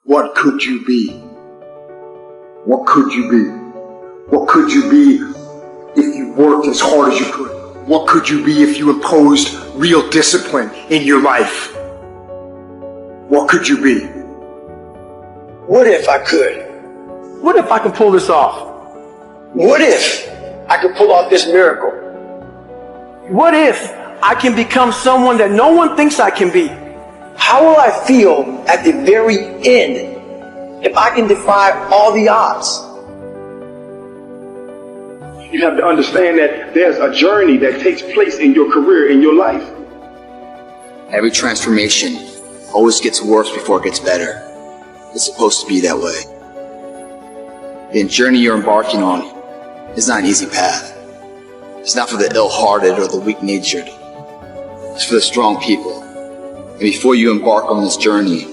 What could you be? What could you be? What could you be if you worked as hard as you could? What could you be if you imposed real discipline in your life? What could you be? What if I could? What if I can pull this off? What if I could pull off this miracle? What if I can become someone that no one thinks I can be? How will I feel at the very end if I can defy all the odds? You have to understand that there's a journey that takes place in your career, in your life. Every transformation always gets worse before it gets better. It's supposed to be that way. The journey you're embarking on is not an easy path. It's not for the ill-hearted or the weak-natured. It's for the strong people. And before you embark on this journey,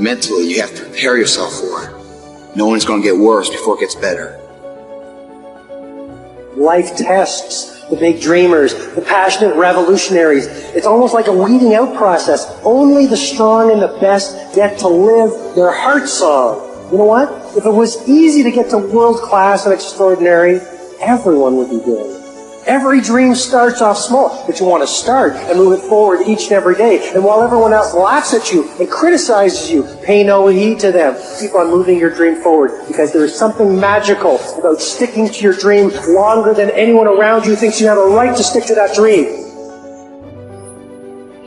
mentally you have to prepare yourself for it. Knowing it's going to get worse before it gets better. Life tests the big dreamers, the passionate revolutionaries. It's almost like a weeding out process. Only the strong and the best get to live their heart song. You know what? If it was easy to get to world class and extraordinary, everyone would be doing it. Every dream starts off small, but you want to start and move it forward each and every day. And while everyone else laughs at you and criticizes you, pay no heed to them. Keep on moving your dream forward, because there is something magical about sticking to your dream longer than anyone around you thinks you have a right to stick to that dream.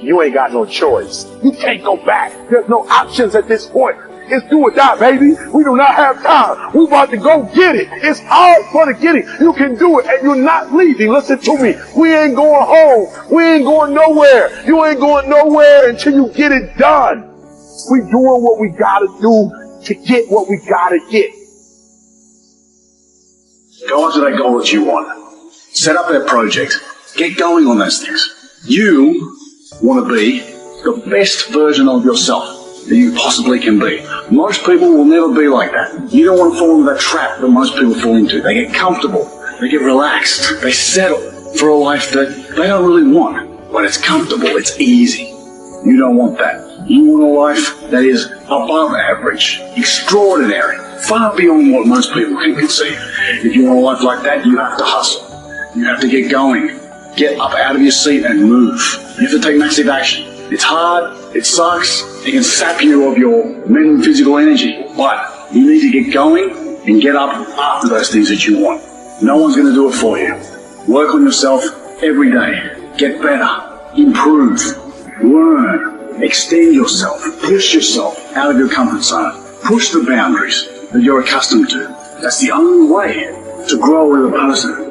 You ain't got no choice. You can't go back. There's no options at this point. It's do or die, baby. We do not have time. We about to go get it. It's hard for to get it. You can do it, and you're not leaving. Listen to me. We ain't going home. We ain't going nowhere. You ain't going nowhere until you get it done. We doing what we gotta do to get what we gotta get. Go after that goal that you want. Set up that project. Get going on those things. You want to be the best version of yourself that you possibly can be. Most people will never be like that. You don't want to fall into that trap that most people fall into. They get comfortable. They get relaxed. They settle for a life that they don't really want. When it's comfortable, it's easy. You don't want that. You want a life that is above average, extraordinary, far beyond what most people can conceive. If you want a life like that, you have to hustle. You have to get going. Get up out of your seat and move. You have to take massive action. It's hard, it sucks, it can sap you of your mental and physical energy, but you need to get going and get up after those things that you want. No one's going to do it for you. Work on yourself every day. Get better, improve, learn, extend yourself, push yourself out of your comfort zone, push the boundaries that you're accustomed to. That's the only way to grow as a person.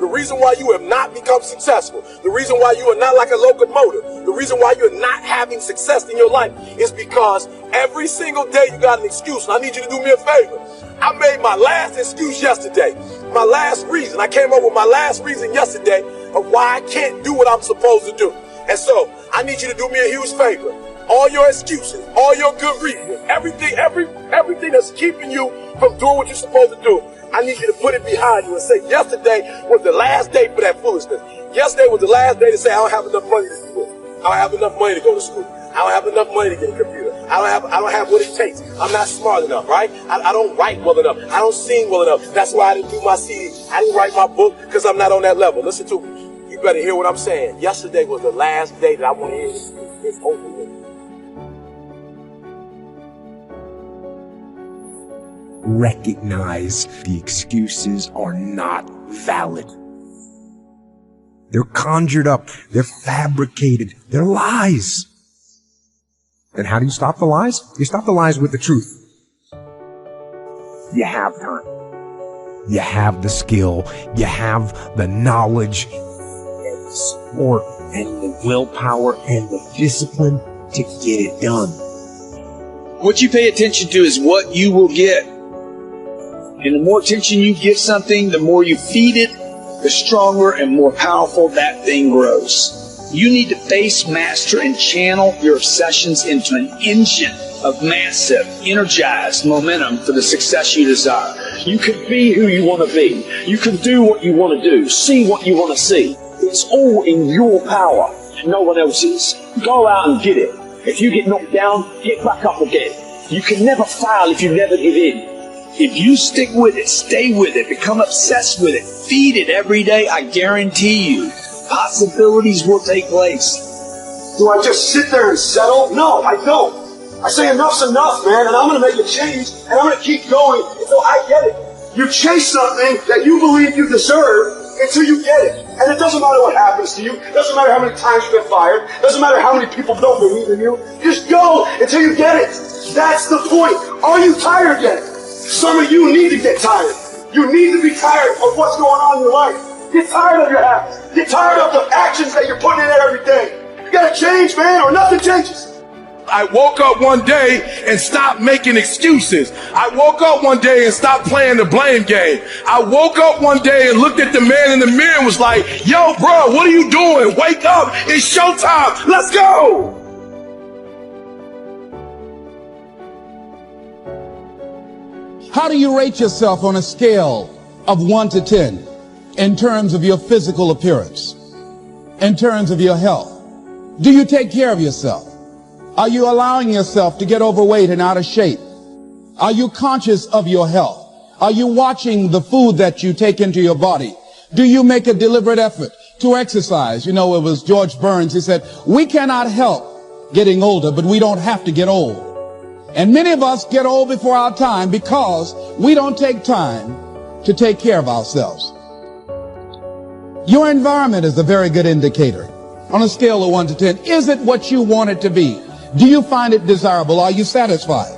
The reason why you have not become successful, the reason why you are not like a locomotive, the reason why you're not having success in your life is because every single day you got an excuse. And I need you to do me a favor. I made my last excuse yesterday. My last reason. I came up with my last reason yesterday of why I can't do what I'm supposed to do. And so I need you to do me a huge favor. All your excuses, all your good reasons, everything that's keeping you from doing what you're supposed to do, I need you to put it behind you and say, yesterday was the last day for that foolishness. Yesterday was the last day to say, I don't have enough money to do this. I don't have enough money to go to school. I don't have enough money to get a computer. I don't have what it takes. I'm not smart enough, right? I don't write well enough. I don't sing well enough. That's why I didn't do my CD. I didn't write my book because I'm not on that level. Listen to me. You better hear what I'm saying. Yesterday was the last day that I want to hear this. It's over with. Recognize the excuses are not valid. They're conjured up. They're fabricated. They're lies. And how do you stop the lies? You stop the lies with the truth. You have time. You have the skill. You have the knowledge and the support and the willpower and the discipline to get it done. What you pay attention to is what you will get. And the more attention you give something, the more you feed it, the stronger and more powerful that thing grows. You need to face, master, and channel your obsessions into an engine of massive, energized momentum for the success you desire. You can be who you want to be. You can do what you want to do. See what you want to see. It's all in your power. and no one else is. Go out and get it. If you get knocked down, get back up again. You can never fail if you never give in. If you stick with it, stay with it, become obsessed with it, feed it every day, I guarantee you, possibilities will take place. Do I just sit there and settle? No, I don't. I say enough's enough, man, and I'm going to make a change, and I'm going to keep going until I get it. You chase something that you believe you deserve until you get it. And it doesn't matter what happens to you. It doesn't matter how many times you've been fired. It doesn't matter how many people don't believe in you. Just go until you get it. That's the point. Are you tired yet? Some of you need to get tired. You need to be tired of what's going on in your life. Get tired of your habits. Get tired of the actions that you're putting in every day. You gotta change, man, or nothing changes. I woke up one day and stopped making excuses. I woke up one day and stopped playing the blame game. I woke up one day and looked at the man in the mirror and was like, yo, bro, what are you doing? Wake up. It's showtime. Let's go. How do you rate yourself on a scale of 1 to 10 in terms of your physical appearance, in terms of your health? Do you take care of yourself? Are you allowing yourself to get overweight and out of shape? Are you conscious of your health? Are you watching the food that you take into your body? Do you make a deliberate effort to exercise? You know, it was George Burns. He said, we cannot help getting older, but we don't have to get old. And many of us get old before our time because we don't take time to take care of ourselves. Your environment is a very good indicator. On a scale of 1 to 10, is it what you want it to be? Do you find it desirable? Are you satisfied?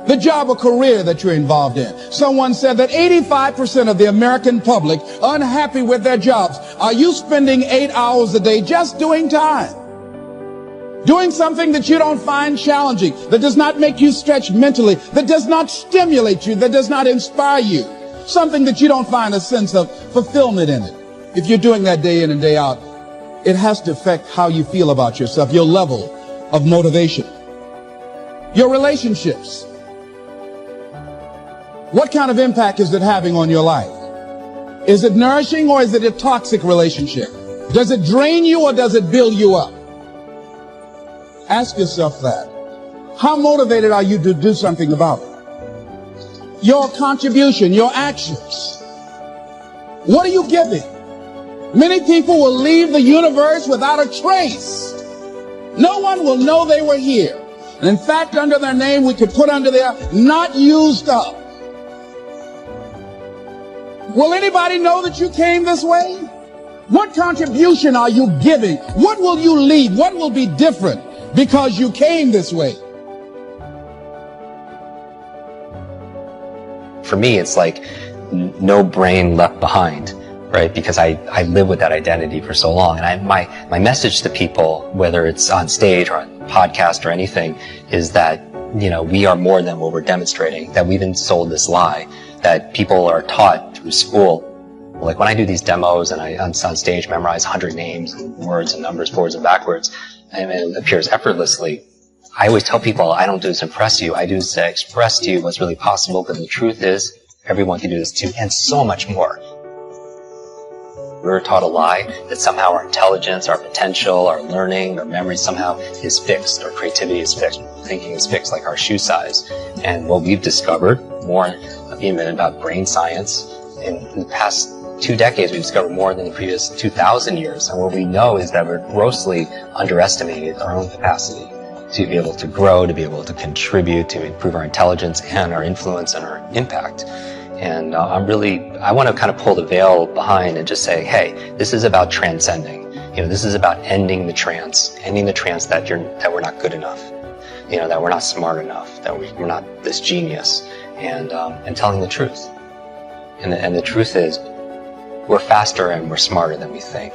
The job or career that you're involved in. Someone said that 85% of the American public are unhappy with their jobs. Are you spending 8 hours a day just doing time? Doing something that you don't find challenging, that does not make you stretch mentally, that does not stimulate you, that does not inspire you. Something that you don't find a sense of fulfillment in it. If you're doing that day in and day out, it has to affect how you feel about yourself, your level of motivation. Your relationships. What kind of impact is it having on your life? Is it nourishing or is it a toxic relationship? Does it drain you or does it build you up? Ask yourself that. How motivated are you to do something about it? Your contribution, your actions. What are you giving? Many people will leave the universe without a trace. No one will know they were here. And in fact, under their name, we could put under there, not used up. Will anybody know that you came this way? What contribution are you giving? What will you leave? What will be different because you came this way? For me, it's like no brain left behind. Right? Because I live with that identity for so long. And my message to people, whether it's on stage or on podcast or anything, is that, you know, we are more than what we're demonstrating, that we've been sold this lie, that people are taught through school. Like when I do these demos and I on stage memorize 100 names and words and numbers forwards and backwards, and it appears effortlessly. I always tell people, I don't do this to impress you, I do this to express to you what's really possible, but the truth is, everyone can do this too, and so much more. We're taught a lie that somehow our intelligence, our potential, our learning, our memory somehow is fixed, or creativity is fixed, thinking is fixed, like our shoe size. And what we've discovered, more even about brain science, in the past 2 decades, we've discovered more than the previous 2,000 years. And what we know is that we're grossly underestimating our own capacity to be able to grow, to be able to contribute, to improve our intelligence and our influence and our impact. And I want to kind of pull the veil behind and just say, hey, this is about transcending. You know, this is about ending the trance that we're not good enough, you know, that we're not smart enough, that we're not this genius, and telling the truth. And the truth is, we're faster and we're smarter than we think.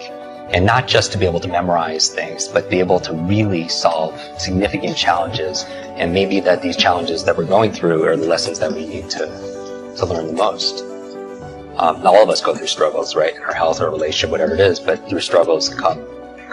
And not just to be able to memorize things, but be able to really solve significant challenges. And maybe that these challenges that we're going through are the lessons that we need to learn the most. Not all of us go through struggles, right? In our health or relationship, whatever it is, but through struggles come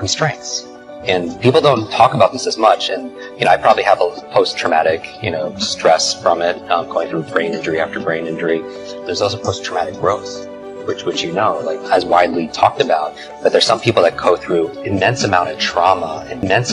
strengths. And people don't talk about this as much. And, you know, I probably have a post-traumatic, you know, stress from it, going through brain injury after brain injury. There's also post-traumatic growth. which you know, like as widely talked about. But there's some people that go through immense amount of trauma, immense